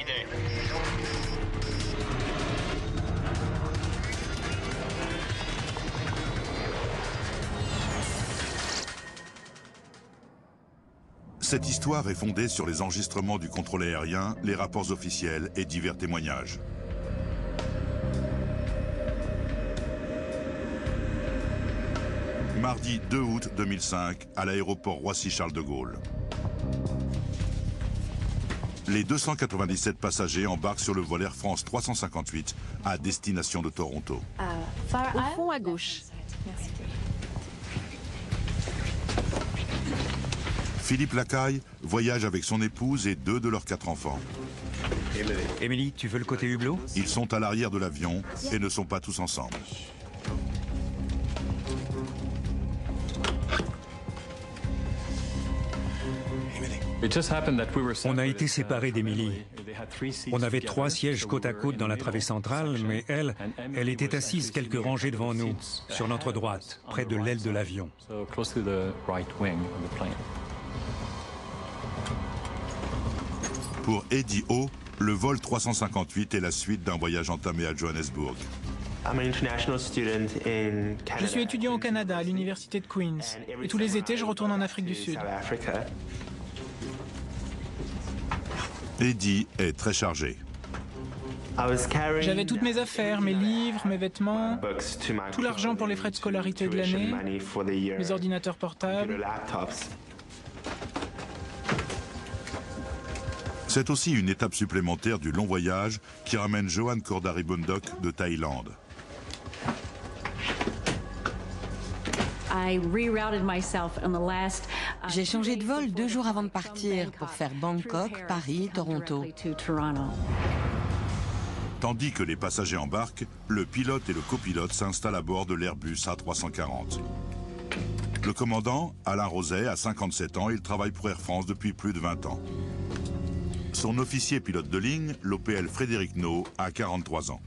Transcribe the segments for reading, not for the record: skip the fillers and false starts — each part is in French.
Hallyday. Cette histoire est fondée sur les enregistrements du contrôle aérien, les rapports officiels et divers témoignages. Mardi 2 août 2005, à l'aéroport Roissy-Charles de Gaulle. Les 297 passagers embarquent sur le vol Air France 358 à destination de Toronto. Au fond à gauche. Merci. Philippe Lacaille voyage avec son épouse et 2 de leurs 4 enfants. Émilie, tu veux le côté hublot? Ils sont à l'arrière de l'avion et ne sont pas tous ensemble. On a été séparés d'Émilie. On avait 3 sièges côte à côte dans la travée centrale, mais elle était assise quelques rangées devant nous, sur notre droite, près de l'aile de l'avion. Pour Eddie O, le vol 358 est la suite d'un voyage entamé à Johannesburg. Je suis étudiant au Canada, à l'université de Queen's. Et tous les étés, je retourne en Afrique du Sud. Eddie est très chargé. J'avais toutes mes affaires, mes livres, mes vêtements, tout l'argent pour les frais de scolarité de l'année, mes ordinateurs portables. C'est aussi une étape supplémentaire du long voyage qui ramène Johan Cordaribundok de Thaïlande. J'ai changé de vol 2 jours avant de partir pour faire Bangkok, Paris, Toronto. Tandis que les passagers embarquent, le pilote et le copilote s'installent à bord de l'Airbus A340. Le commandant, Alain Roset, a 57 ans et il travaille pour Air France depuis plus de 20 ans. Son officier pilote de ligne, l'OPL Frédéric No, a 43 ans.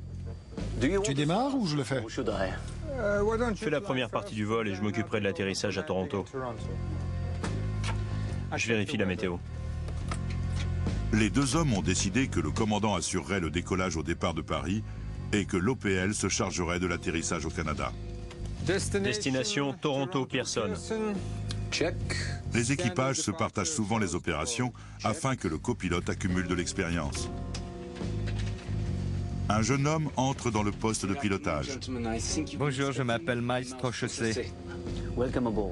Tu démarres ou je le fais? Fais la première partie du vol et je m'occuperai de l'atterrissage à Toronto. Je vérifie la météo. Les 2 hommes ont décidé que le commandant assurerait le décollage au départ de Paris et que l'OPL se chargerait de l'atterrissage au Canada. Destination Toronto Pearson. Les équipages se partagent souvent les opérations afin que le copilote accumule de l'expérience. Un jeune homme entre dans le poste de pilotage. Bonjour, je m'appelle Maestro Chaussé.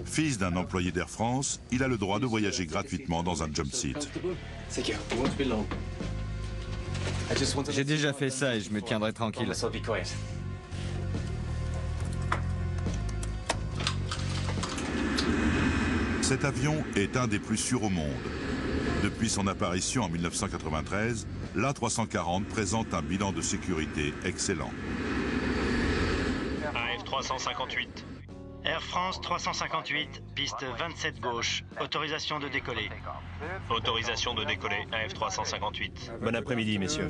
Fils d'un employé d'Air France, il a le droit de voyager gratuitement dans un jump seat. J'ai déjà fait ça et je me tiendrai tranquille. Cet avion est un des plus sûrs au monde. Depuis son apparition en 1993, l'A340 présente un bilan de sécurité excellent. AF 358. Air France 358, piste 27 gauche. Autorisation de décoller. Autorisation de décoller, AF 358. Bon après-midi, messieurs.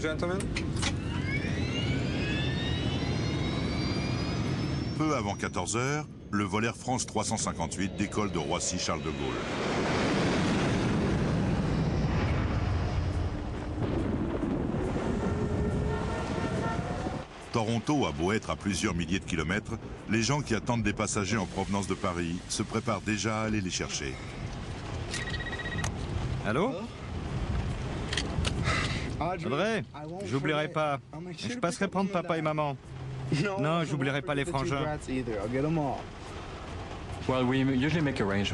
Peu avant 14 h, le vol Air France 358 décolle de Roissy-Charles de Gaulle. Toronto a beau être à plusieurs milliers de kilomètres, les gens qui attendent des passagers en provenance de Paris se préparent déjà à aller les chercher. Allô? Audrey, j'oublierai pas. Je passerai prendre papa et maman. Non, j'oublierai pas les frangins.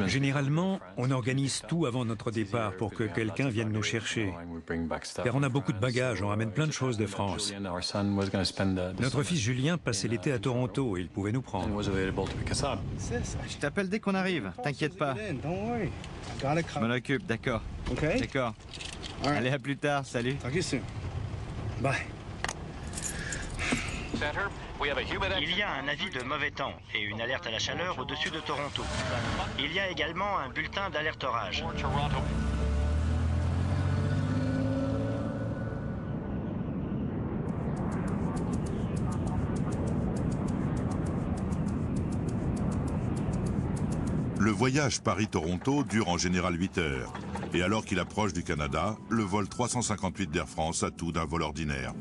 Généralement, on organise tout avant notre départ pour que quelqu'un vienne nous chercher. Car on a beaucoup de bagages, on ramène plein de choses de France. Notre fils Julien passait l'été à Toronto et il pouvait nous prendre. Je t'appelle dès qu'on arrive, t'inquiète pas. Je m'en occupe, d'accord. D'accord. Allez, à plus tard, salut. Il y a un avis de mauvais temps et une alerte à la chaleur au-dessus de Toronto. Il y a également un bulletin d'alerte orage. Le voyage Paris-Toronto dure en général 8 heures. Et alors qu'il approche du Canada, le vol 358 d'Air France a tout d'un vol ordinaire.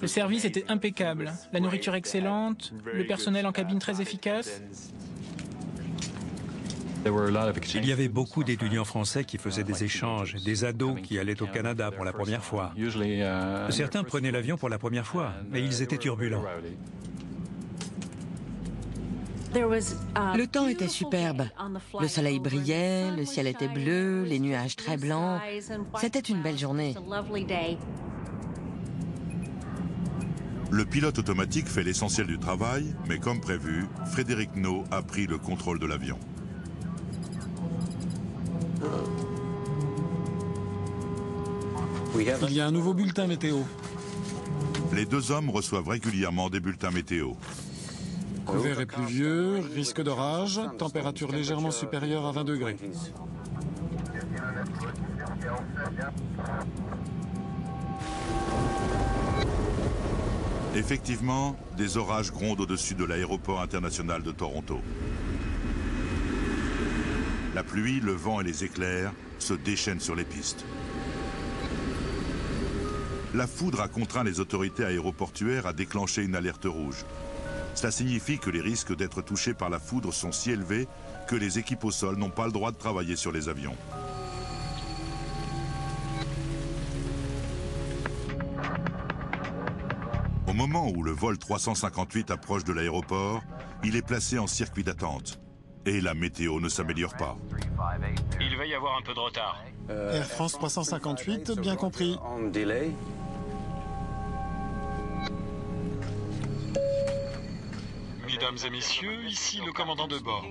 Le service était impeccable, la nourriture excellente, le personnel en cabine très efficace. Il y avait beaucoup d'étudiants français qui faisaient des échanges, des ados qui allaient au Canada pour la première fois. Certains prenaient l'avion pour la première fois, mais ils étaient turbulents. Le temps était superbe. Le soleil brillait, le ciel était bleu, les nuages très blancs. C'était une belle journée. Le pilote automatique fait l'essentiel du travail, mais comme prévu, Frédéric Nault a pris le contrôle de l'avion. Il y a un nouveau bulletin météo. Les deux hommes reçoivent régulièrement des bulletins météo. Couvert et pluvieux, risque d'orage, température légèrement supérieure à 20 degrés. Effectivement, des orages grondent au-dessus de l'aéroport international de Toronto. La pluie, le vent et les éclairs se déchaînent sur les pistes. La foudre a contraint les autorités aéroportuaires à déclencher une alerte rouge. Cela signifie que les risques d'être touchés par la foudre sont si élevés que les équipes au sol n'ont pas le droit de travailler sur les avions. Au moment où le vol 358 approche de l'aéroport, il est placé en circuit d'attente. Et la météo ne s'améliore pas. Il va y avoir un peu de retard. Air France 358, bien compris. Mesdames et messieurs, ici le commandant de bord.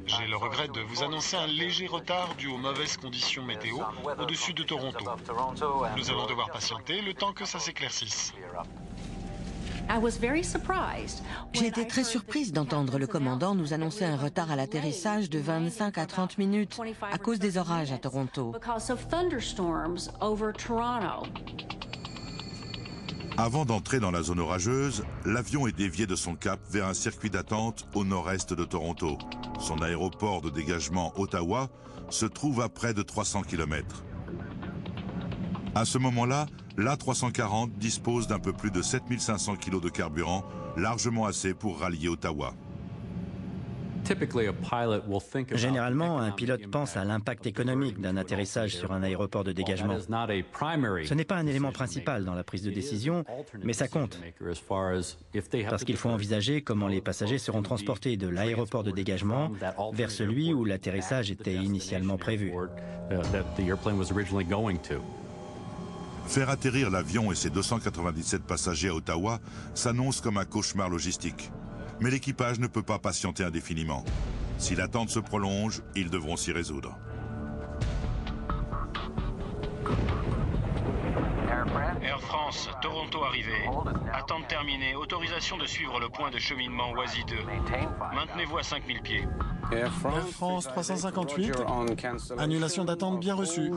J'ai le regret de vous annoncer un léger retard dû aux mauvaises conditions météo au-dessus de Toronto. Nous allons devoir patienter le temps que ça s'éclaircisse. J'ai été très surprise d'entendre le commandant nous annoncer un retard à l'atterrissage de 25 à 30 minutes à cause des orages à Toronto. Avant d'entrer dans la zone orageuse, l'avion est dévié de son cap vers un circuit d'attente au nord-est de Toronto. Son aéroport de dégagement Ottawa se trouve à près de 300 km. À ce moment-là, l'A340 dispose d'un peu plus de 7500 kg de carburant, largement assez pour rallier Ottawa. Généralement, un pilote pense à l'impact économique d'un atterrissage sur un aéroport de dégagement. Ce n'est pas un élément principal dans la prise de décision, mais ça compte. Parce qu'il faut envisager comment les passagers seront transportés de l'aéroport de dégagement vers celui où l'atterrissage était initialement prévu. Faire atterrir l'avion et ses 297 passagers à Ottawa s'annonce comme un cauchemar logistique. Mais l'équipage ne peut pas patienter indéfiniment. Si l'attente se prolonge, ils devront s'y résoudre. Air France, Toronto arrivé. Attente terminée. Autorisation de suivre le point de cheminement Oisy 2. Maintenez-vous à 5000 pieds. Air France 358, annulation d'attente bien reçue.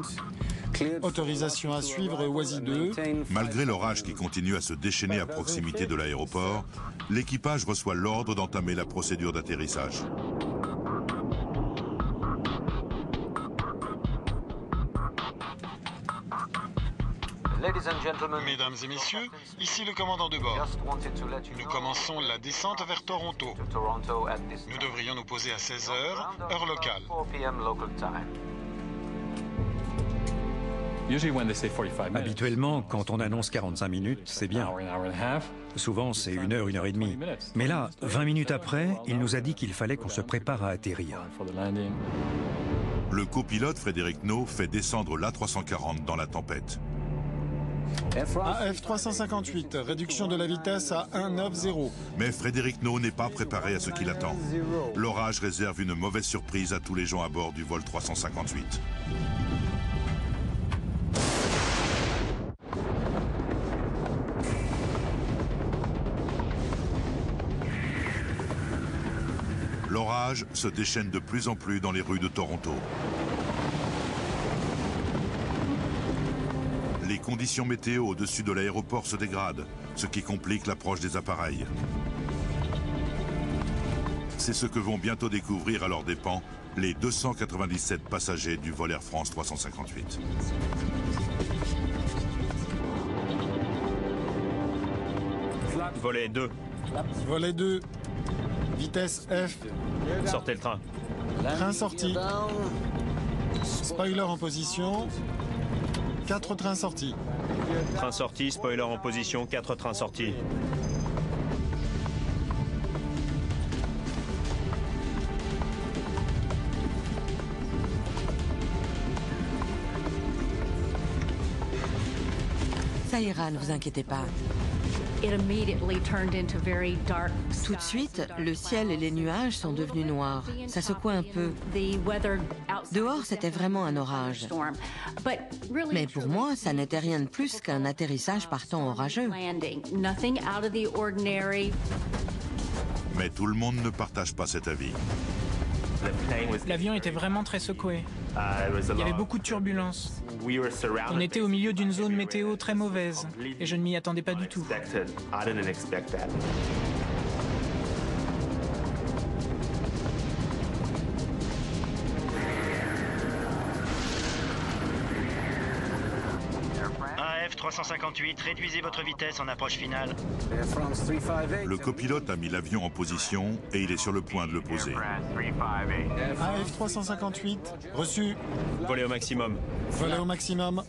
Autorisation à suivre Oisy 2. Malgré l'orage qui continue à se déchaîner à proximité de l'aéroport, l'équipage reçoit l'ordre d'entamer la procédure d'atterrissage. Mesdames et messieurs, ici le commandant de bord. Nous commençons la descente vers Toronto. Nous devrions nous poser à 16 h, heure locale. Habituellement, quand on annonce 45 minutes, c'est bien. Souvent, c'est 1 heure, 1 heure et demie. Mais là, 20 minutes après, il nous a dit qu'il fallait qu'on se prépare à atterrir. Le copilote Frédéric Nault fait descendre l'A340 dans la tempête. AF 358, réduction de la vitesse à 190. Mais Frédéric Nault n'est pas préparé à ce qu'il attend. L'orage réserve une mauvaise surprise à tous les gens à bord du vol 358. L'orage se déchaîne de plus en plus dans les rues de Toronto. Les conditions météo au-dessus de l'aéroport se dégradent, ce qui complique l'approche des appareils. C'est ce que vont bientôt découvrir à leurs dépens les 297 passagers du vol Air France 358. Volet 2. Volet 2. Vitesse F. Sortez le train. Train sorti. Spoiler en position. 4 trains sortis. Train sorti, spoiler en position, 4 trains sortis. Ça ira, ne vous inquiétez pas. Tout de suite, le ciel et les nuages sont devenus noirs. Ça secouait un peu. Dehors, c'était vraiment un orage. Mais pour moi, ça n'était rien de plus qu'un atterrissage par temps orageux. Mais tout le monde ne partage pas cet avis. L'avion était vraiment très secoué. Il y avait beaucoup de turbulences. On était au milieu d'une zone météo très mauvaise et je ne m'y attendais pas du tout. AF 358, réduisez votre vitesse en approche finale. Le copilote a mis l'avion en position et il est sur le point de le poser. AF 358, reçu. Volet au maximum. Volet au maximum.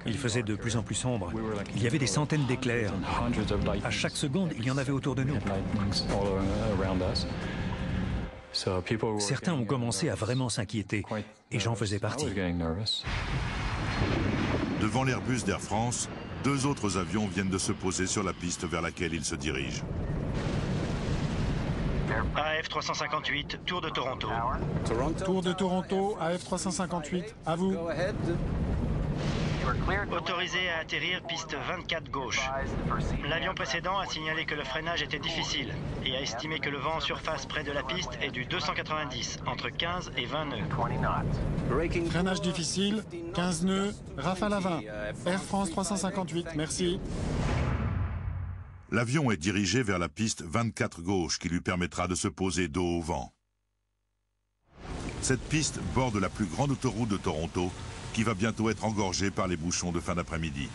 Il faisait de plus en plus sombre. Il y avait des centaines d'éclairs. À chaque seconde, il y en avait autour de nous. Certains ont commencé à vraiment s'inquiéter, et j'en faisais partie. Devant l'Airbus d'Air France, 2 autres avions viennent de se poser sur la piste vers laquelle ils se dirigent. AF 358, tour de Toronto. Tour de Toronto, AF 358, à vous. Autorisé à atterrir piste 24 gauche. L'avion précédent a signalé que le freinage était difficile et a estimé que le vent en surface près de la piste est du 290, entre 15 et 20 nœuds. Freinage difficile, 15 nœuds, rafale à 20. Air France 358, merci. L'avion est dirigé vers la piste 24 gauche qui lui permettra de se poser dos au vent. Cette piste borde la plus grande autoroute de Toronto qui va bientôt être engorgée par les bouchons de fin d'après-midi.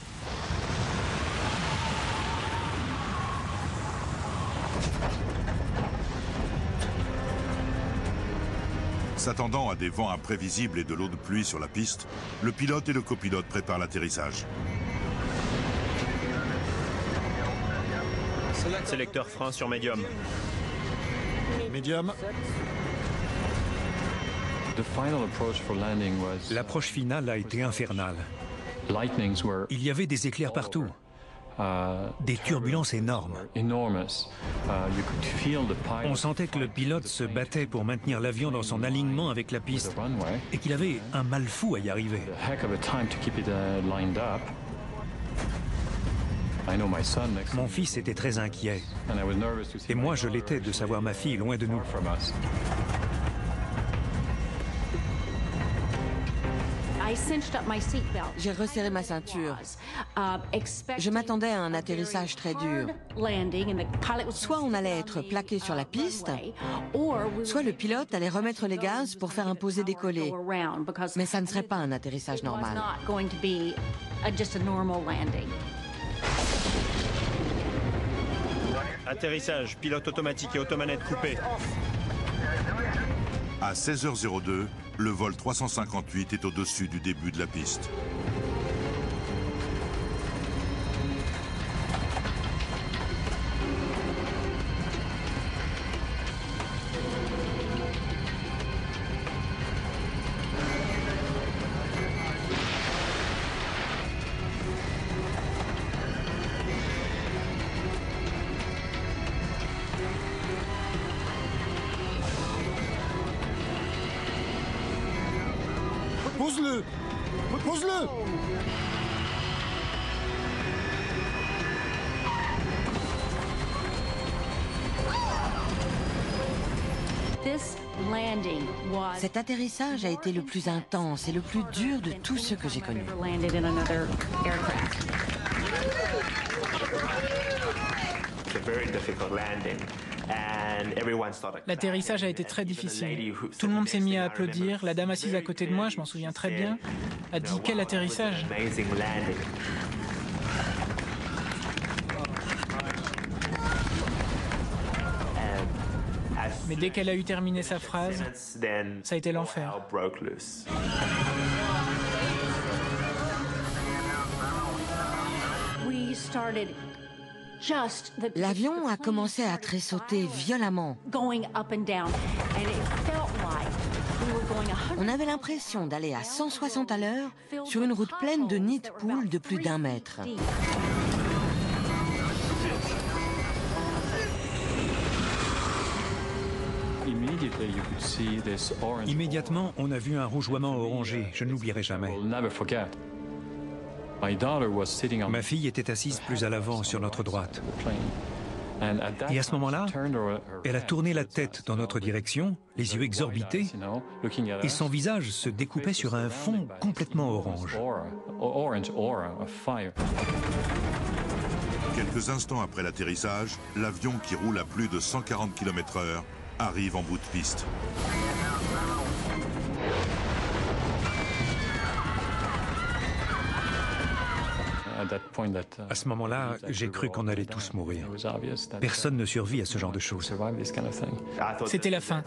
S'attendant à des vents imprévisibles et de l'eau de pluie sur la piste, le pilote et le copilote préparent l'atterrissage. Sélecteur frein sur médium. Médium. L'approche finale a été infernale. Il y avait des éclairs partout, des turbulences énormes. On sentait que le pilote se battait pour maintenir l'avion dans son alignement avec la piste et qu'il avait un mal fou à y arriver. Mon fils était très inquiet et moi je l'étais de savoir ma fille loin de nous. J'ai resserré ma ceinture. Je m'attendais à un atterrissage très dur. Soit on allait être plaqué sur la piste, soit le pilote allait remettre les gaz pour faire un posé-décollé. Mais ça ne serait pas un atterrissage normal. Atterrissage, pilote automatique et automanette coupée. À 16h02, le vol 358 est au-dessus du début de la piste. Pose-le. Pose-le! Cet atterrissage a été le plus intense et le plus dur de tous ceux que j'ai connus. L'atterrissage a été très difficile. Tout le monde s'est mis à applaudir. La dame assise à côté de moi, je m'en souviens très bien, a dit « Quel atterrissage !» Mais dès qu'elle a eu terminé sa phrase, ça a été l'enfer. L'avion a commencé à tressauter violemment. On avait l'impression d'aller à 160 à l'heure sur une route pleine de nids de poules de plus d'1 mètre. Immédiatement, on a vu un rougeoiement orangé. Je ne l'oublierai jamais. Ma fille était assise plus à l'avant, sur notre droite. Et à ce moment-là, elle a tourné la tête dans notre direction, les yeux exorbités, et son visage se découpait sur un fond complètement orange. Quelques instants après l'atterrissage, l'avion qui roule à plus de 140 km/h arrive en bout de piste. À ce moment-là, j'ai cru qu'on allait tous mourir. Personne ne survit à ce genre de choses. C'était la fin.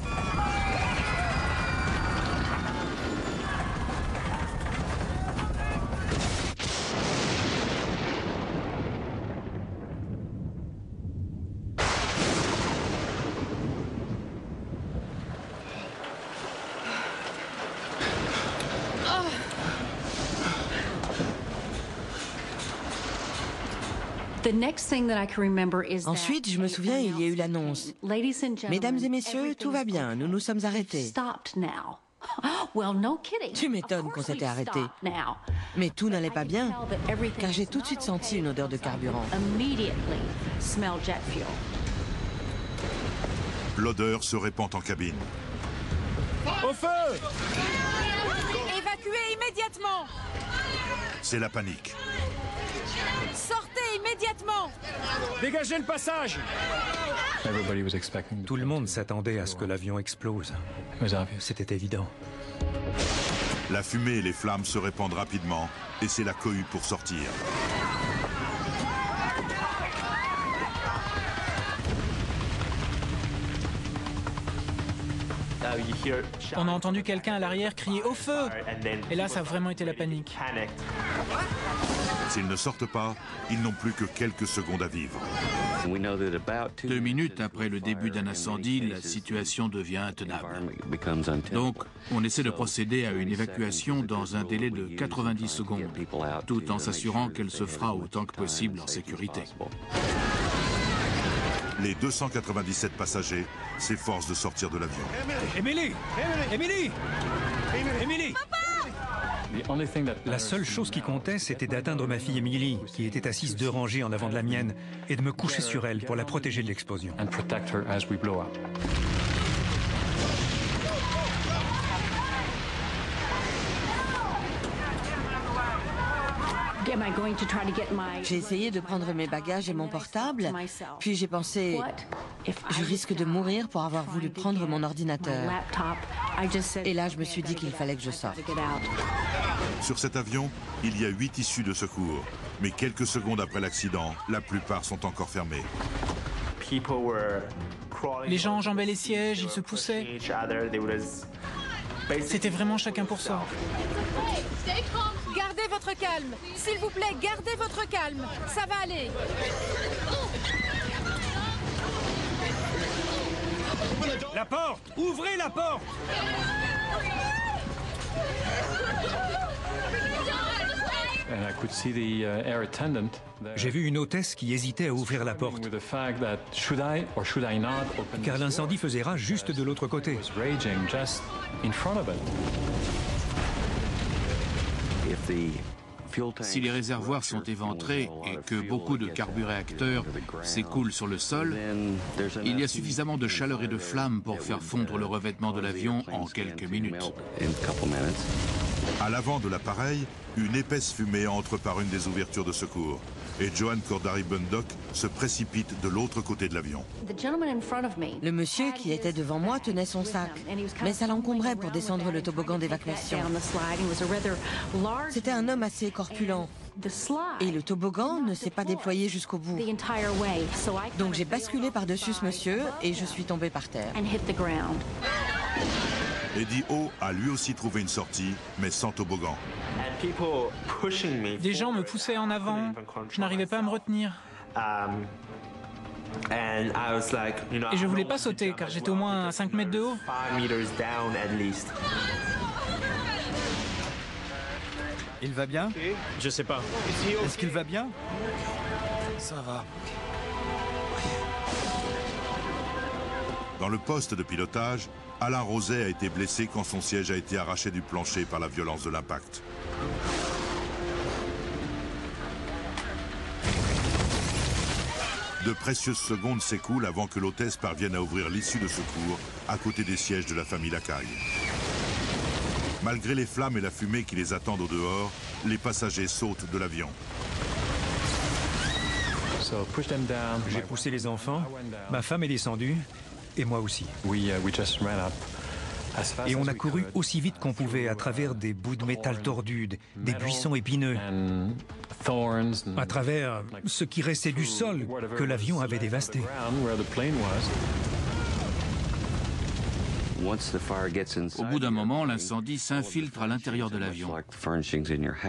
Ensuite, je me souviens, il y a eu l'annonce. Mesdames et messieurs, tout va bien, nous nous sommes arrêtés. Tu m'étonnes qu'on s'était arrêté. Mais tout n'allait pas bien, car j'ai tout de suite senti une odeur de carburant. L'odeur se répand en cabine. Au feu! Évacuez immédiatement! C'est la panique. Sortez immédiatement! Dégagez le passage! Tout le monde s'attendait à ce que l'avion explose. C'était évident. La fumée et les flammes se répandent rapidement et c'est la cohue pour sortir. On a entendu quelqu'un à l'arrière crier « Au feu !» Et là, ça a vraiment été la panique. S'ils ne sortent pas, ils n'ont plus que quelques secondes à vivre. 2 minutes après le début d'un incendie, la situation devient intenable. Donc, on essaie de procéder à une évacuation dans un délai de 90 secondes, tout en s'assurant qu'elle se fera autant que possible en sécurité. Les 297 passagers s'efforcent de sortir de l'avion. Émilie! Émilie! Émilie! La seule chose qui comptait, c'était d'atteindre ma fille Émilie, qui était assise 2 rangées en avant de la mienne, et de me coucher sur elle pour la protéger de l'explosion. J'ai essayé de prendre mes bagages et mon portable, puis j'ai pensé, je risque de mourir pour avoir voulu prendre mon ordinateur. Et là, je me suis dit qu'il fallait que je sorte. Sur cet avion, il y a 8 issues de secours. Mais quelques secondes après l'accident, la plupart sont encore fermées. Les gens enjambaient les sièges, ils se poussaient. C'était vraiment chacun pour soi. Gardez votre calme. S'il vous plaît, gardez votre calme. Ça va aller. La porte! Ouvrez la porte! J'ai vu une hôtesse qui hésitait à ouvrir la porte, car l'incendie faisait rage juste de l'autre côté. Si les réservoirs sont éventrés et que beaucoup de carburéacteurs s'écoulent sur le sol, il y a suffisamment de chaleur et de flammes pour faire fondre le revêtement de l'avion en quelques minutes. À l'avant de l'appareil, une épaisse fumée entre par une des ouvertures de secours et Joan Cordari Bundock se précipite de l'autre côté de l'avion. Le monsieur qui était devant moi tenait son sac, mais ça l'encombrait pour descendre le toboggan d'évacuation. C'était un homme assez corpulent. Et le toboggan ne s'est pas déployé jusqu'au bout. Donc j'ai basculé par-dessus ce monsieur et je suis tombée par terre. Eddie O a lui aussi trouvé une sortie, mais sans toboggan. Des gens me poussaient en avant. Je n'arrivais pas à me retenir. Et je voulais pas sauter car j'étais au moins à 5 mètres de haut. Il va bien? Je sais pas. Est-ce qu'il va bien? Ça va. Dans le poste de pilotage, Alain Roset a été blessé quand son siège a été arraché du plancher par la violence de l'impact. De précieuses secondes s'écoulent avant que l'hôtesse parvienne à ouvrir l'issue de secours à côté des sièges de la famille Lacaille. Malgré les flammes et la fumée qui les attendent au dehors, les passagers sautent de l'avion. J'ai poussé les enfants, ma femme est descendue, et moi aussi. Et on a couru aussi vite qu'on pouvait à travers des bouts de métal tordus, des buissons épineux, à travers ce qui restait du sol que l'avion avait dévasté. Au bout d'un moment, l'incendie s'infiltre à l'intérieur de l'avion.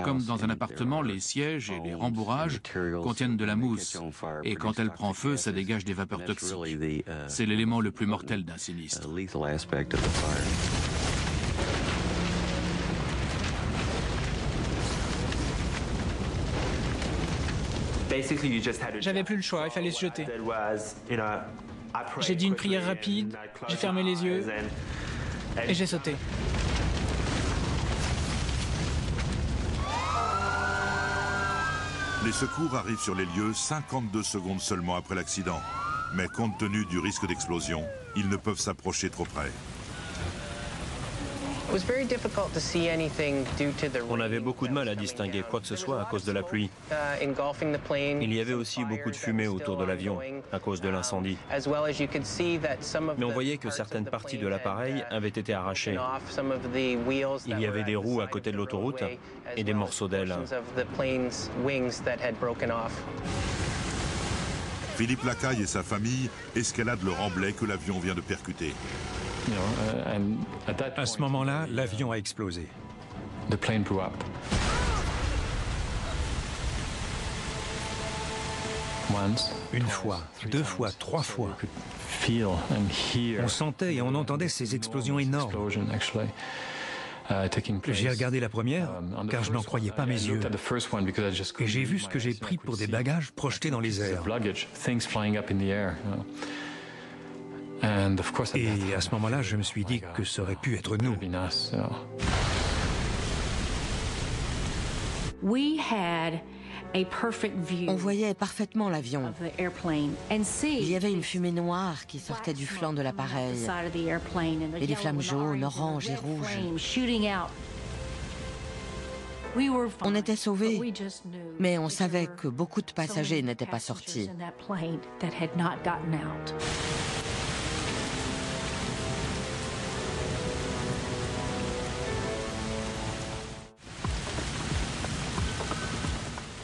Comme dans un appartement, les sièges et les rembourrages contiennent de la mousse. Et quand elle prend feu, ça dégage des vapeurs toxiques. C'est l'élément le plus mortel d'un sinistre. J'avais plus le choix, il fallait se jeter. J'ai dit une prière rapide, j'ai fermé les yeux et j'ai sauté. Les secours arrivent sur les lieux 52 secondes seulement après l'accident. Mais compte tenu du risque d'explosion, ils ne peuvent s'approcher trop près. On avait beaucoup de mal à distinguer quoi que ce soit à cause de la pluie. Il y avait aussi beaucoup de fumée autour de l'avion à cause de l'incendie. Mais on voyait que certaines parties de l'appareil avaient été arrachées. Il y avait des roues à côté de l'autoroute et des morceaux d'ailes. Philippe Lacaille et sa famille escaladent le remblai que l'avion vient de percuter. À ce moment-là, l'avion a explosé. Une fois, deux fois, trois fois. On sentait et on entendait ces explosions énormes. J'ai regardé la première, car je n'en croyais pas mes yeux. Et j'ai vu ce que j'ai pris pour des bagages projetés dans les airs. Et à ce moment-là, je me suis dit que ça aurait pu être nous. On voyait parfaitement l'avion. Il y avait une fumée noire qui sortait du flanc de l'appareil et des flammes jaunes, oranges et rouges. On était sauvés, mais on savait que beaucoup de passagers n'étaient pas sortis.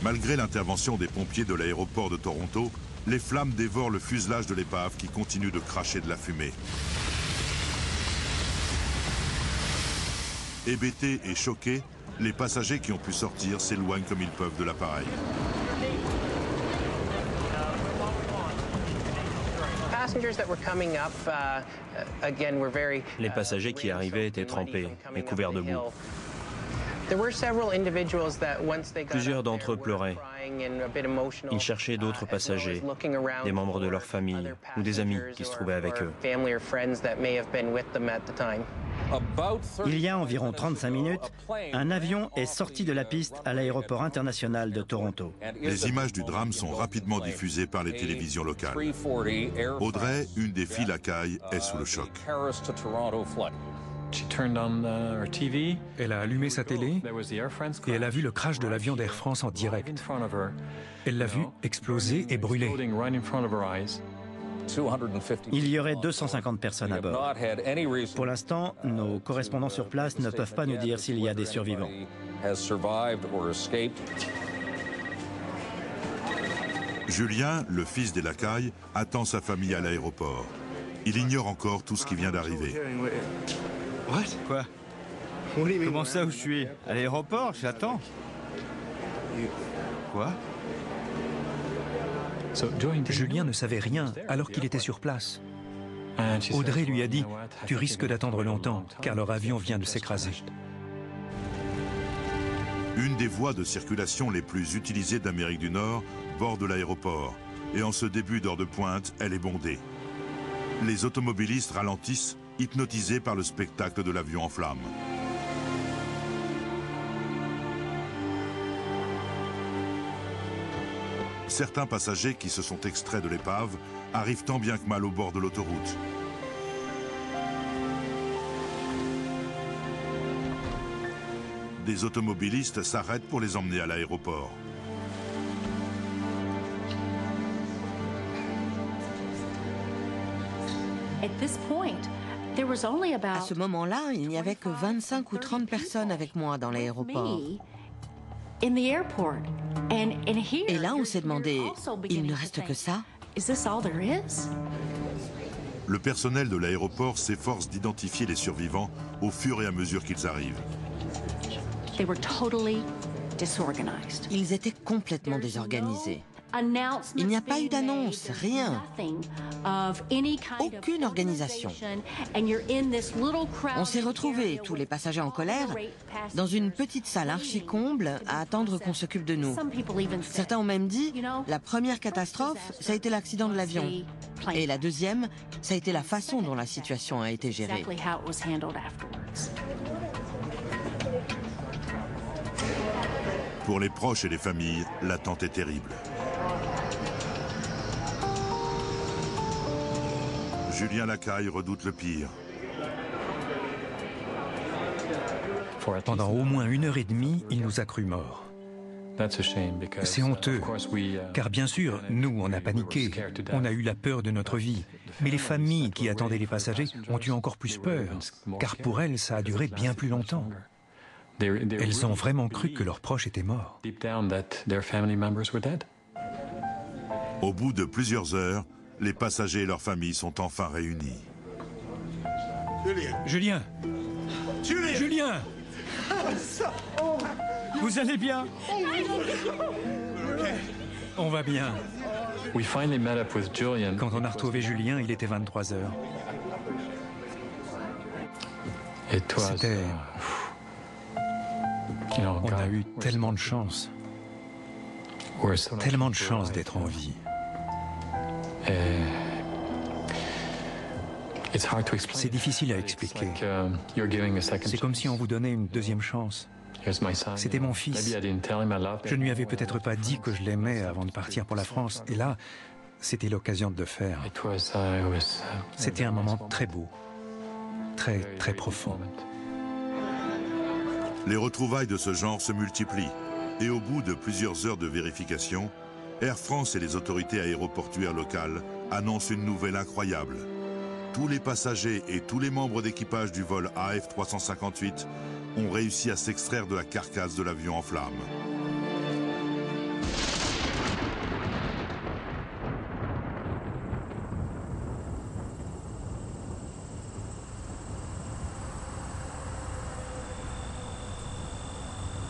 Malgré l'intervention des pompiers de l'aéroport de Toronto, les flammes dévorent le fuselage de l'épave qui continue de cracher de la fumée. Hébétés et choqués, les passagers qui ont pu sortir s'éloignent comme ils peuvent de l'appareil. Les passagers qui arrivaient étaient trempés et couverts de boue. Plusieurs d'entre eux pleuraient. Ils cherchaient d'autres passagers, des membres de leur famille ou des amis qui se trouvaient avec eux. Il y a environ 35 minutes, un avion est sorti de la piste à l'aéroport international de Toronto. Les images du drame sont rapidement diffusées par les télévisions locales. Audrey, une des filles Lacaille, est sous le choc. Elle a allumé sa télé et elle a vu le crash de l'avion d'Air France en direct. Elle l'a vu exploser et brûler. Il y aurait 250 personnes à bord. Pour l'instant, nos correspondants sur place ne peuvent pas nous dire s'il y a des survivants. Julien, le fils des Lacaille, attend sa famille à l'aéroport. Il ignore encore tout ce qui vient d'arriver. Quoi? Comment ça, où je suis? À l'aéroport, j'attends. Quoi? Julien ne savait rien alors qu'il était sur place. Audrey lui a dit « Tu risques d'attendre longtemps, car leur avion vient de s'écraser. » Une des voies de circulation les plus utilisées d'Amérique du Nord borde l'aéroport. Et en ce début d'heure de pointe, elle est bondée. Les automobilistes ralentissent, hypnotisés par le spectacle de l'avion en flammes. Certains passagers qui se sont extraits de l'épave arrivent tant bien que mal au bord de l'autoroute. Des automobilistes s'arrêtent pour les emmener à l'aéroport. À ce moment-là, il n'y avait que 25 ou 30 personnes avec moi dans l'aéroport. Et là, on s'est demandé, il ne reste que ça? Le personnel de l'aéroport s'efforce d'identifier les survivants au fur et à mesure qu'ils arrivent. Ils étaient complètement désorganisés. Il n'y a pas eu d'annonce, rien. Aucune organisation. On s'est retrouvés, tous les passagers en colère, dans une petite salle archi-comble à attendre qu'on s'occupe de nous. Certains ont même dit, la première catastrophe, ça a été l'accident de l'avion. Et la deuxième, ça a été la façon dont la situation a été gérée. Pour les proches et les familles, l'attente est terrible. Julien Lacaille redoute le pire. Pendant au moins 1h30, il nous a cru morts. C'est honteux, car bien sûr, nous, on a paniqué, on a eu la peur de notre vie. Mais les familles qui attendaient les passagers ont eu encore plus peur, car pour elles, ça a duré bien plus longtemps. Elles ont vraiment cru que leurs proches étaient morts. Au bout de plusieurs heures, les passagers et leurs familles sont enfin réunis. Julien! Julien! Vous allez bien? On va bien. Quand on a retrouvé Julien, il était 23 heures. C'était... On a eu tellement de chance. Tellement de chance d'être en vie. C'est difficile à expliquer. C'est comme si on vous donnait une deuxième chance. C'était mon fils. Je ne lui avais peut-être pas dit que je l'aimais avant de partir pour la France. Et là, c'était l'occasion de le faire. C'était un moment très beau, très, très profond. Les retrouvailles de ce genre se multiplient. Et au bout de plusieurs heures de vérification, Air France et les autorités aéroportuaires locales annoncent une nouvelle incroyable. Tous les passagers et tous les membres d'équipage du vol AF358 ont réussi à s'extraire de la carcasse de l'avion en flammes.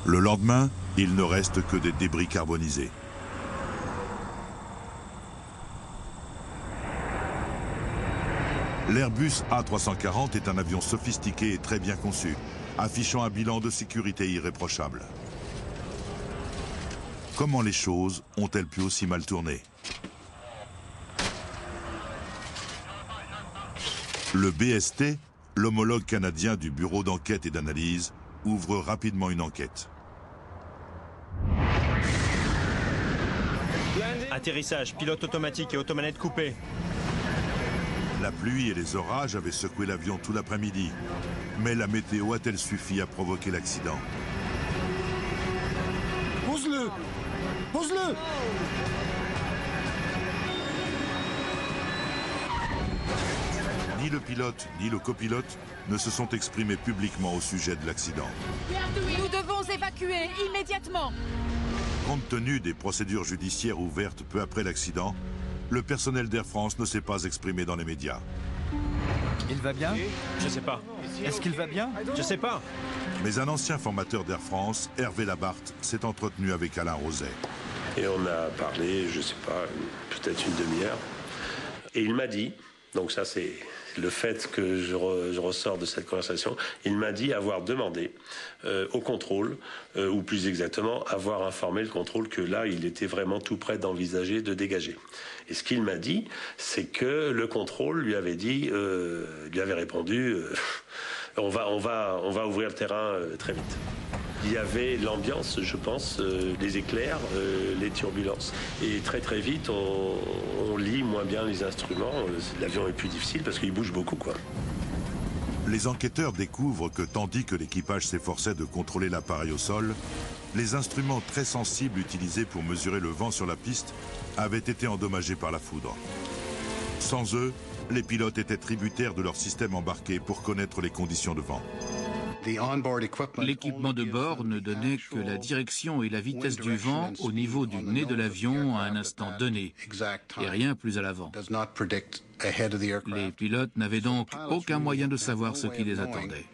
Le lendemain, il ne reste que des débris carbonisés. L'Airbus A340 est un avion sophistiqué et très bien conçu, affichant un bilan de sécurité irréprochable. Comment les choses ont-elles pu aussi mal tourner? Le BST, L'homologue canadien du Bureau d'enquête et d'analyse ouvre rapidement une enquête. Atterrissage, pilote automatique et automanette coupée. La pluie et les orages avaient secoué l'avion tout l'après-midi. Mais la météo a-t-elle suffi à provoquer l'accident? Pose-le! Pose-le! Ni le pilote ni le copilote ne se sont exprimés publiquement au sujet de l'accident. Nous devons évacuer immédiatement. Compte tenu des procédures judiciaires ouvertes peu après l'accident, le personnel d'Air France ne s'est pas exprimé dans les médias. Il va bien? Je sais pas. Est-ce qu'il va bien? Je sais pas. Mais un ancien formateur d'Air France, Hervé Labarthe, s'est entretenu avec Alain Roset. Et on a parlé, je sais pas, peut-être une demi-heure. Et il m'a dit, donc ça c'est le fait que je ressors de cette conversation, il m'a dit avoir demandé au contrôle, ou plus exactement, avoir informé le contrôle que là, il était vraiment tout près d'envisager de dégager. Et ce qu'il m'a dit, c'est que le contrôle lui avait dit, lui avait répondu, on va ouvrir le terrain très vite. Il y avait l'ambiance, je pense, les éclairs, les turbulences. Et très très vite, on lit moins bien les instruments. L'avion est plus difficile parce qu'il bouge beaucoup, quoi. Les enquêteurs découvrent que tandis que l'équipage s'efforçait de contrôler l'appareil au sol, les instruments très sensibles utilisés pour mesurer le vent sur la piste avaient été endommagés par la foudre. Sans eux, les pilotes étaient tributaires de leur système embarqué pour connaître les conditions de vent. L'équipement de bord ne donnait que la direction et la vitesse du vent au niveau du nez de l'avion à un instant donné, et rien plus à l'avant. Les pilotes n'avaient donc aucun moyen de savoir ce qui les attendait.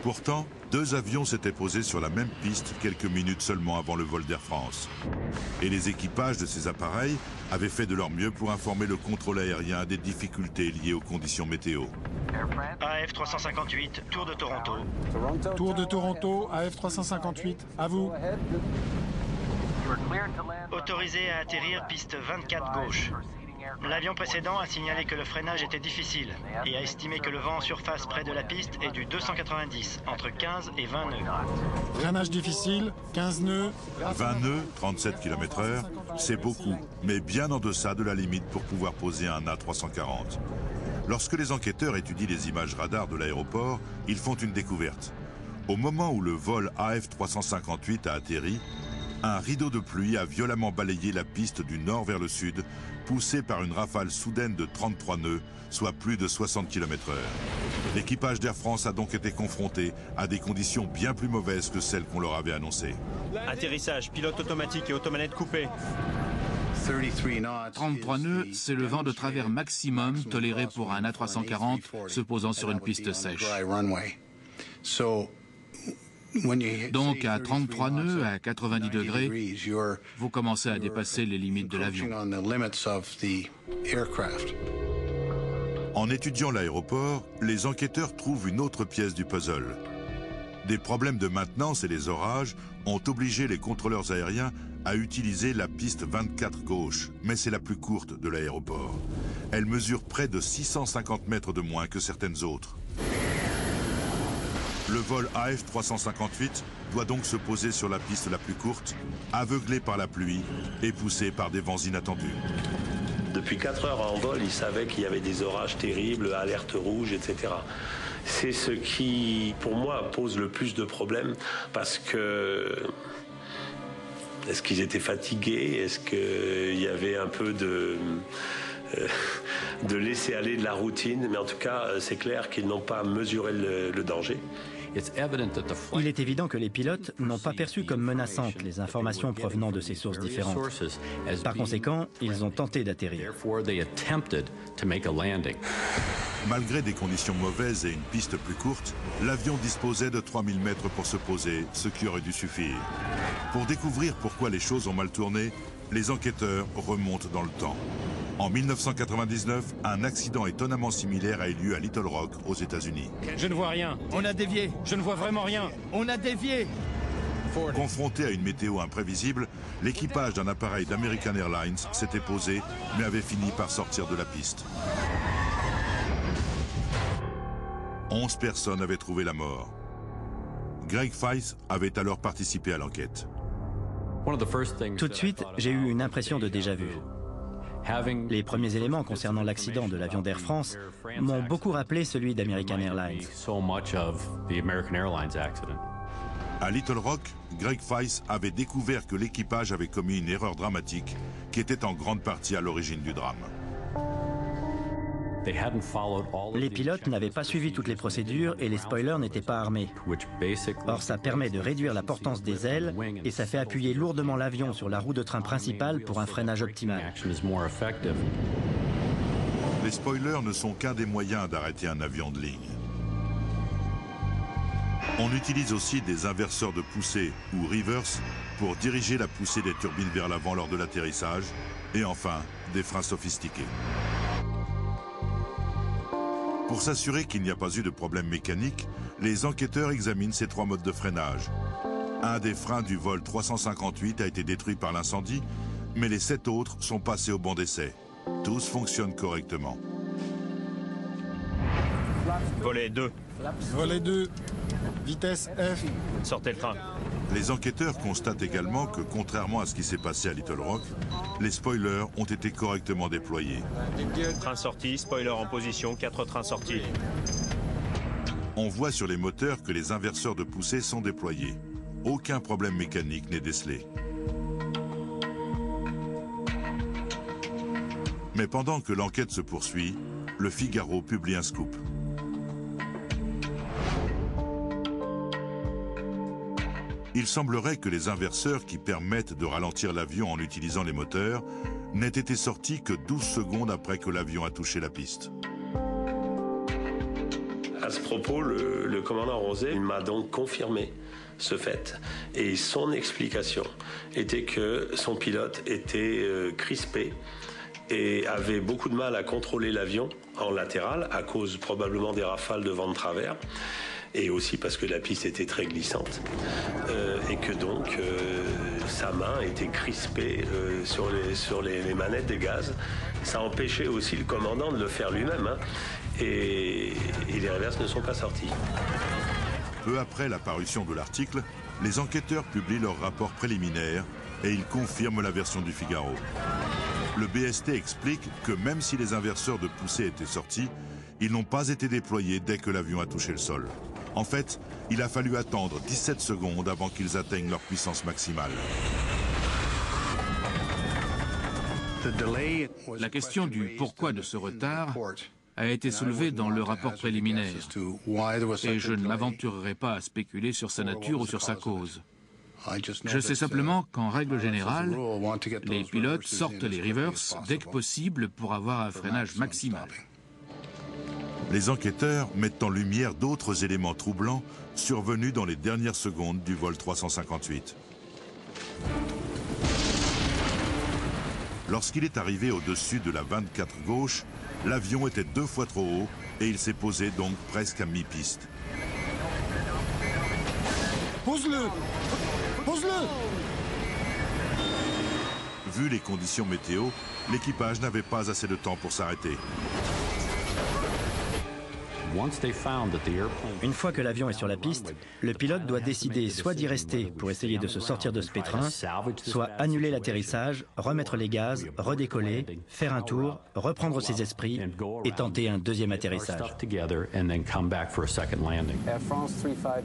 Pourtant, 2 avions s'étaient posés sur la même piste quelques minutes seulement avant le vol d'Air France. Et les équipages de ces appareils avaient fait de leur mieux pour informer le contrôle aérien des difficultés liées aux conditions météo. AF 358, Tour de Toronto. Tour de Toronto, AF 358, à vous. Autorisé à atterrir piste 24 gauche. L'avion précédent a signalé que le freinage était difficile et a estimé que le vent en surface près de la piste est du 290, entre 15 et 20 nœuds. Freinage difficile, 15 nœuds. 20 nœuds, 37 km/h, c'est beaucoup, mais bien en deçà de la limite pour pouvoir poser un A340. Lorsque les enquêteurs étudient les images radars de l'aéroport, ils font une découverte. Au moment où le vol AF 358 a atterri, un rideau de pluie a violemment balayé la piste du nord vers le sud, poussé par une rafale soudaine de 33 nœuds, soit plus de 60 km/h. L'équipage d'Air France a donc été confronté à des conditions bien plus mauvaises que celles qu'on leur avait annoncées. Atterrissage, pilote automatique et automanette coupée. 33 nœuds, c'est le vent de travers maximum toléré pour un A340 se posant sur une piste sèche. Donc à 33 nœuds, à 90 degrés, vous commencez à dépasser les limites de l'avion. En étudiant l'aéroport, les enquêteurs trouvent une autre pièce du puzzle. Des problèmes de maintenance et les orages ont obligé les contrôleurs aériens à utiliser la piste 24 gauche, mais c'est la plus courte de l'aéroport. Elle mesure près de 650 mètres de moins que certaines autres. Le vol AF 358 doit donc se poser sur la piste la plus courte, aveuglé par la pluie et poussé par des vents inattendus. Depuis 4 heures en vol, ils savaient qu'il y avait des orages terribles, alerte rouge, etc. C'est ce qui, pour moi, pose le plus de problèmes parce que... Est-ce qu'ils étaient fatigués? Est-ce qu'il y avait un peu de laisser aller de la routine? Mais en tout cas, c'est clair qu'ils n'ont pas mesuré le danger. Il est évident que les pilotes n'ont pas perçu comme menaçantes les informations provenant de ces sources différentes. Par conséquent, ils ont tenté d'atterrir. Malgré des conditions mauvaises et une piste plus courte, l'avion disposait de 3000 mètres pour se poser, ce qui aurait dû suffire. Pour découvrir pourquoi les choses ont mal tourné, les enquêteurs remontent dans le temps. En 1999, un accident étonnamment similaire a eu lieu à Little Rock, aux États-Unis. Je ne vois rien. On a dévié. Je ne vois vraiment rien. On a dévié. Confronté à une météo imprévisible, l'équipage d'un appareil d'American Airlines s'était posé, mais avait fini par sortir de la piste. 11 personnes avaient trouvé la mort. Greg Feist avait alors participé à l'enquête. Tout de suite, j'ai eu une impression de déjà-vu. Les premiers éléments concernant l'accident de l'avion d'Air France m'ont beaucoup rappelé celui d'American Airlines. À Little Rock, Greg Feist avait découvert que l'équipage avait commis une erreur dramatique qui était en grande partie à l'origine du drame. Les pilotes n'avaient pas suivi toutes les procédures et les spoilers n'étaient pas armés. Or, ça permet de réduire la portance des ailes et ça fait appuyer lourdement l'avion sur la roue de train principale pour un freinage optimal. Les spoilers ne sont qu'un des moyens d'arrêter un avion de ligne. On utilise aussi des inverseurs de poussée ou reverse pour diriger la poussée des turbines vers l'avant lors de l'atterrissage et enfin des freins sophistiqués. Pour s'assurer qu'il n'y a pas eu de problème mécanique, les enquêteurs examinent ces 3 modes de freinage. Un des freins du vol 358 a été détruit par l'incendie, mais les 7 autres sont passés au banc d'essai. Tous fonctionnent correctement. Volet 2. Volet 2. Vitesse F. Sortez le train. Les enquêteurs constatent également que, contrairement à ce qui s'est passé à Little Rock, les spoilers ont été correctement déployés. Train sorti, spoiler en position, 4 trains sortis. On voit sur les moteurs que les inverseurs de poussée sont déployés. Aucun problème mécanique n'est décelé. Mais pendant que l'enquête se poursuit, le Figaro publie un scoop. Il semblerait que les inverseurs qui permettent de ralentir l'avion en utilisant les moteurs n'aient été sortis que 12 secondes après que l'avion a touché la piste. À ce propos, le commandant Rosé m'a donc confirmé ce fait. Et son explication était que son pilote était crispé et avait beaucoup de mal à contrôler l'avion en latéral à cause probablement des rafales de vent de travers. Et aussi parce que la piste était très glissante et que donc sa main était crispée sur les manettes de gaz. Ça empêchait aussi le commandant de le faire lui-même et les reverses ne sont pas sorties. Peu après la parution de l'article, les enquêteurs publient leur rapport préliminaire et ils confirment la version du Figaro. Le BST explique que même si les inverseurs de poussée étaient sortis, ils n'ont pas été déployés dès que l'avion a touché le sol. En fait, il a fallu attendre 17 secondes avant qu'ils atteignent leur puissance maximale. La question du pourquoi de ce retard a été soulevée dans le rapport préliminaire. Et je ne m'aventurerai pas à spéculer sur sa nature ou sur sa cause. Je sais simplement qu'en règle générale, les pilotes sortent les reverse dès que possible pour avoir un freinage maximal. Les enquêteurs mettent en lumière d'autres éléments troublants survenus dans les dernières secondes du vol 358. Lorsqu'il est arrivé au-dessus de la 24 gauche, l'avion était 2 fois trop haut et il s'est posé donc presque à mi-piste. Pose-le! Pose-le! Vu les conditions météo, l'équipage n'avait pas assez de temps pour s'arrêter. Une fois que l'avion est sur la piste, le pilote doit décider soit d'y rester pour essayer de se sortir de ce pétrin, soit annuler l'atterrissage, remettre les gaz, redécoller, faire un tour, reprendre ses esprits et tenter un deuxième atterrissage.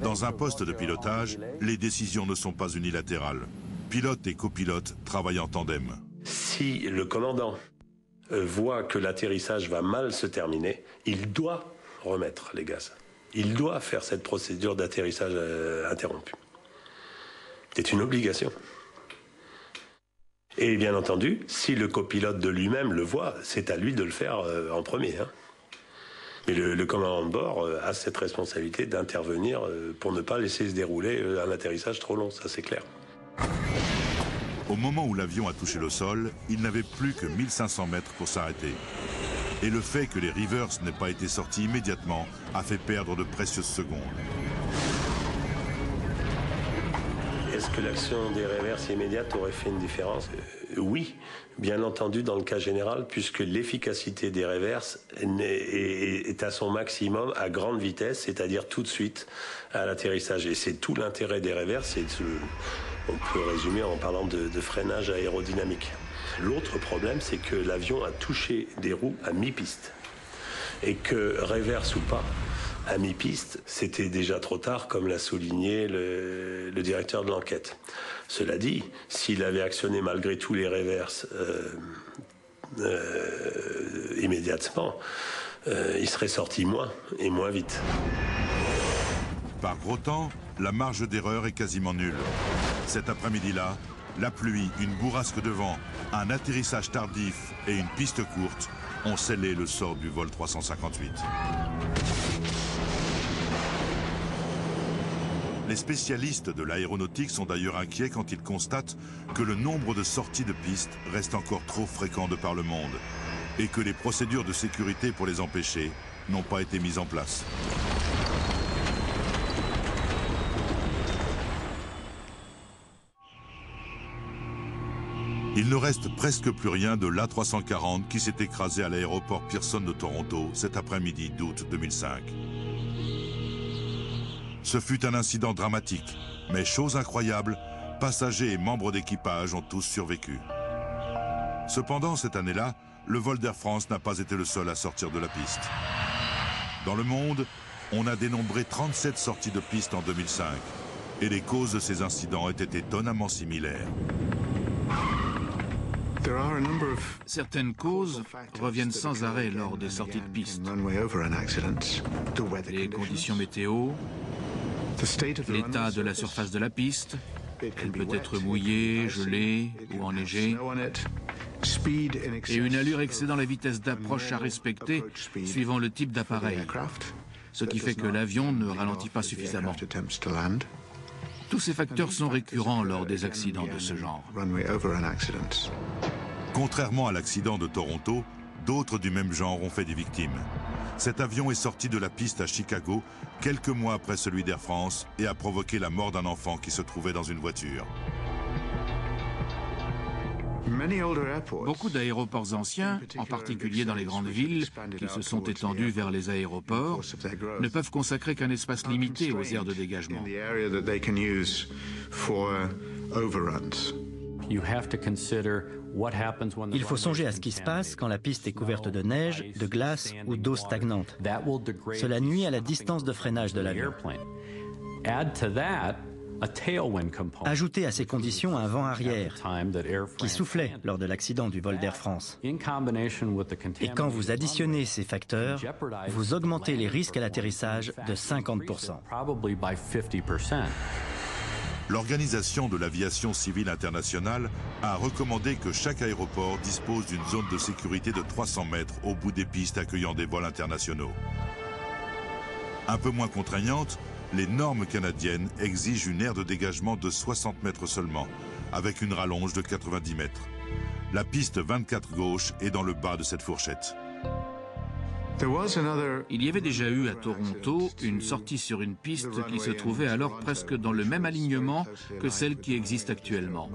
Dans un poste de pilotage, les décisions ne sont pas unilatérales. Pilote et copilote travaillent en tandem. Si le commandant voit que l'atterrissage va mal se terminer, il doit remettre les gaz. Il doit faire cette procédure d'atterrissage interrompue. C'est une obligation. Et bien entendu, si le copilote de lui-même le voit, c'est à lui de le faire en premier. Mais le commandant de bord a cette responsabilité d'intervenir pour ne pas laisser se dérouler un atterrissage trop long, ça c'est clair. Au moment où l'avion a touché le sol, il n'avait plus que 1500 mètres pour s'arrêter. Et le fait que les reverse n'aient pas été sortis immédiatement a fait perdre de précieuses secondes. Est-ce que l'action des réverses immédiates aurait fait une différence? Oui, bien entendu dans le cas général, puisque l'efficacité des réverses est à son maximum à grande vitesse, c'est-à-dire tout de suite à l'atterrissage. Et c'est tout l'intérêt des réverses, on peut résumer en parlant de freinage aérodynamique. L'autre problème, c'est que l'avion a touché des roues à mi-piste. Et que réverse ou pas, à mi-piste, c'était déjà trop tard, comme l'a souligné le directeur de l'enquête. Cela dit, s'il avait actionné malgré tout les réverses immédiatement, il serait sorti moins et moins vite. Par gros temps, la marge d'erreur est quasiment nulle. Cet après-midi-là, la pluie, une bourrasque de vent, un atterrissage tardif et une piste courte ont scellé le sort du vol 358. Les spécialistes de l'aéronautique sont d'ailleurs inquiets quand ils constatent que le nombre de sorties de piste reste encore trop fréquent de par le monde et que les procédures de sécurité pour les empêcher n'ont pas été mises en place. Il ne reste presque plus rien de l'A340 qui s'est écrasé à l'aéroport Pearson de Toronto cet après-midi d'août 2005. Ce fut un incident dramatique, mais chose incroyable, passagers et membres d'équipage ont tous survécu. Cependant, cette année-là, le vol d'Air France n'a pas été le seul à sortir de la piste. Dans le monde, on a dénombré 37 sorties de piste en 2005, et les causes de ces incidents étaient étonnamment similaires. Certaines causes reviennent sans arrêt lors des sorties de piste. Les conditions météo, l'état de la surface de la piste, elle peut être mouillée, gelée ou enneigée, et une allure excédant la vitesse d'approche à respecter suivant le type d'appareil, ce qui fait que l'avion ne ralentit pas suffisamment. Tous ces facteurs sont récurrents lors des accidents de ce genre. Contrairement à l'accident de Toronto, d'autres du même genre ont fait des victimes. Cet avion est sorti de la piste à Chicago quelques mois après celui d'Air France et a provoqué la mort d'un enfant qui se trouvait dans une voiture. Beaucoup d'aéroports anciens, en particulier dans les grandes villes, qui se sont étendus vers les aéroports, ne peuvent consacrer qu'un espace limité aux aires de dégagement. Il faut songer à ce qui se passe quand la piste est couverte de neige, de glace ou d'eau stagnante. Cela nuit à la distance de freinage de l'avion. Ajoutez à ces conditions un vent arrière qui soufflait lors de l'accident du vol d'Air France. Et quand vous additionnez ces facteurs, vous augmentez les risques à l'atterrissage de 50%. L'Organisation de l'aviation civile internationale a recommandé que chaque aéroport dispose d'une zone de sécurité de 300 mètres au bout des pistes accueillant des vols internationaux. Un peu moins contraignante, les normes canadiennes exigent une aire de dégagement de 60 mètres seulement, avec une rallonge de 90 mètres. La piste 24 gauche est dans le bas de cette fourchette. Il y avait déjà eu à Toronto une sortie sur une piste qui se trouvait alors presque dans le même alignement que celle qui existe actuellement.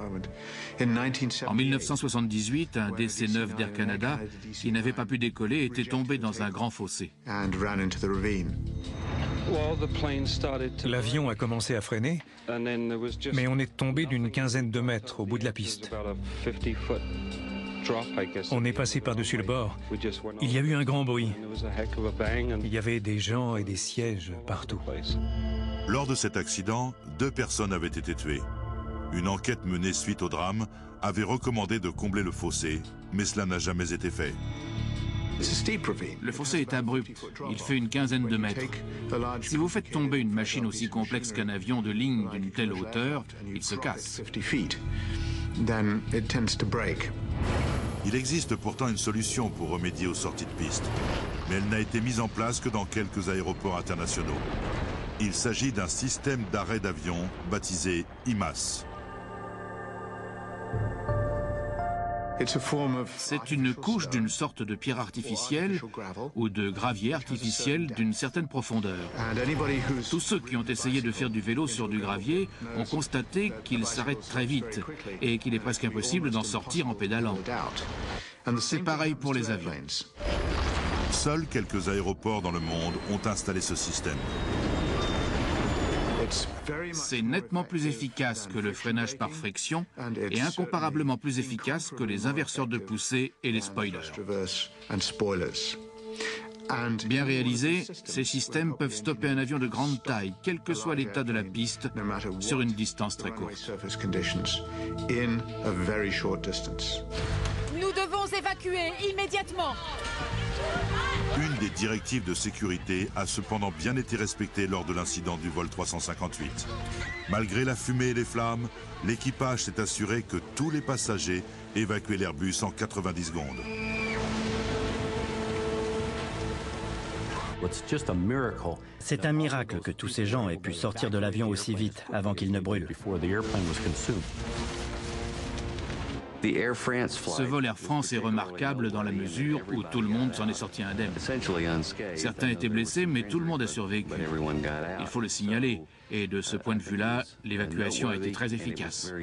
En 1978, un DC-9 d'Air Canada qui n'avait pas pu décoller était tombé dans un grand fossé. L'avion a commencé à freiner, mais on est tombé d'une quinzaine de mètres au bout de la piste. On est passé par-dessus le bord. Il y a eu un grand bruit. Il y avait des gens et des sièges partout. Lors de cet accident, 2 personnes avaient été tuées. Une enquête menée suite au drame avait recommandé de combler le fossé, mais cela n'a jamais été fait. Le fossé est abrupt. Il fait une quinzaine de mètres. Si vous faites tomber une machine aussi complexe qu'un avion de ligne d'une telle hauteur, il se casse. Il existe pourtant une solution pour remédier aux sorties de piste, mais elle n'a été mise en place que dans quelques aéroports internationaux. Il s'agit d'un système d'arrêt d'avion baptisé IMAS. C'est une couche d'une sorte de pierre artificielle ou de gravier artificiel d'une certaine profondeur. Tous ceux qui ont essayé de faire du vélo sur du gravier ont constaté qu'il s'arrête très vite et qu'il est presque impossible d'en sortir en pédalant. C'est pareil pour les avions. Seuls quelques aéroports dans le monde ont installé ce système. C'est nettement plus efficace que le freinage par friction et incomparablement plus efficace que les inverseurs de poussée et les spoilers. Bien réalisés, ces systèmes peuvent stopper un avion de grande taille, quel que soit l'état de la piste, sur une distance très courte. Nous devons évacuer immédiatement. Une des directives de sécurité a cependant bien été respectée lors de l'incident du vol 358. Malgré la fumée et les flammes, l'équipage s'est assuré que tous les passagers évacuaient l'Airbus en 90 secondes. C'est un miracle que tous ces gens aient pu sortir de l'avion aussi vite avant qu'il ne brûle. Ce vol Air France est remarquable dans la mesure où tout le monde s'en est sorti indemne. Certains étaient blessés, mais tout le monde a survécu. Il faut le signaler. Et de ce point de vue-là, l'évacuation a été très efficace.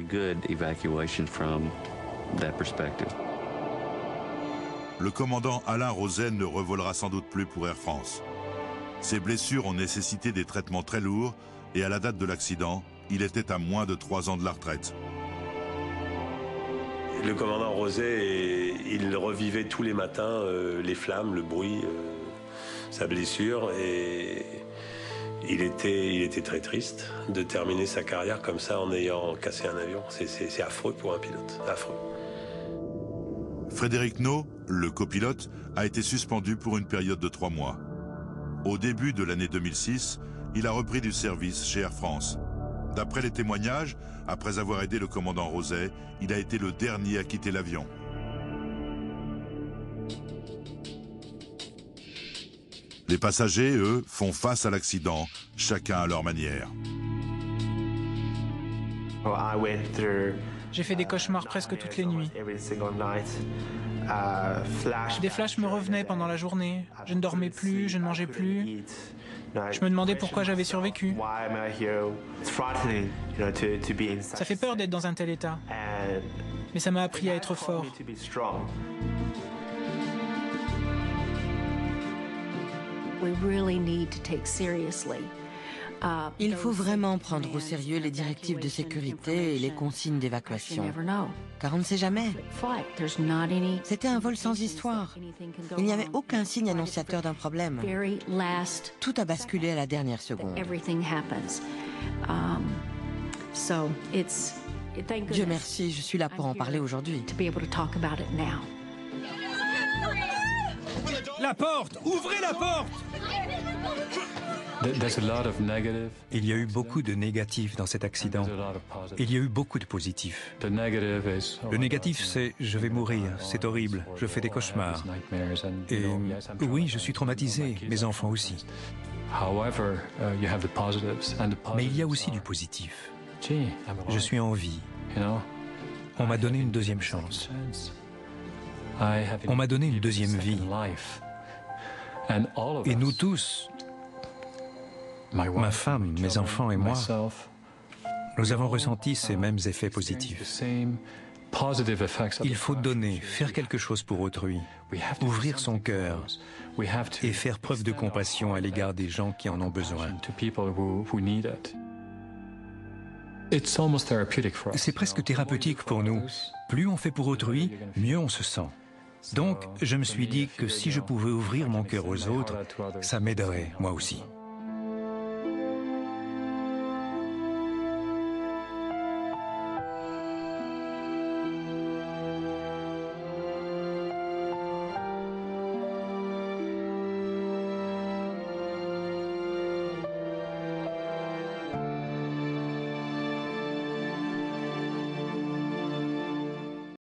Le commandant Alain Rozay ne revolera sans doute plus pour Air France. Ses blessures ont nécessité des traitements très lourds et à la date de l'accident, il était à moins de 3 ans de la retraite. Le commandant Rozay, il revivait tous les matins les flammes, le bruit, sa blessure, et il était très triste de terminer sa carrière comme ça en ayant cassé un avion. C'est affreux pour un pilote, affreux. Frédéric Naud, le copilote, a été suspendu pour une période de 3 mois. Au début de l'année 2006, il a repris du service chez Air France. D'après les témoignages, après avoir aidé le commandant Rozay, il a été le dernier à quitter l'avion. Les passagers, eux, font face à l'accident, chacun à leur manière. J'ai fait des cauchemars presque toutes les nuits. Des flashs me revenaient pendant la journée. Je ne dormais plus, je ne mangeais plus. Je me demandais pourquoi j'avais survécu. Ça fait peur d'être dans un tel état. Mais ça m'a appris à être fort. Il faut vraiment prendre au sérieux les directives de sécurité et les consignes d'évacuation. Car on ne sait jamais. C'était un vol sans histoire. Il n'y avait aucun signe annonciateur d'un problème. Tout a basculé à la dernière seconde. Dieu merci, je suis là pour en parler aujourd'hui. La porte! Ouvrez la porte! Il y a eu beaucoup de négatifs dans cet accident. Il y a eu beaucoup de positifs. Le négatif, c'est « je vais mourir, c'est horrible, je fais des cauchemars ». Et oui, je suis traumatisé, mes enfants aussi. Mais il y a aussi du positif. Je suis en vie. On m'a donné une deuxième chance. On m'a donné une deuxième vie. Et nous tous, ma femme, mes enfants et moi, nous avons ressenti ces mêmes effets positifs. Il faut donner, faire quelque chose pour autrui, ouvrir son cœur et faire preuve de compassion à l'égard des gens qui en ont besoin. C'est presque thérapeutique pour nous. Plus on fait pour autrui, mieux on se sent. Donc, je me suis dit que si je pouvais ouvrir mon cœur aux autres, ça m'aiderait, moi aussi.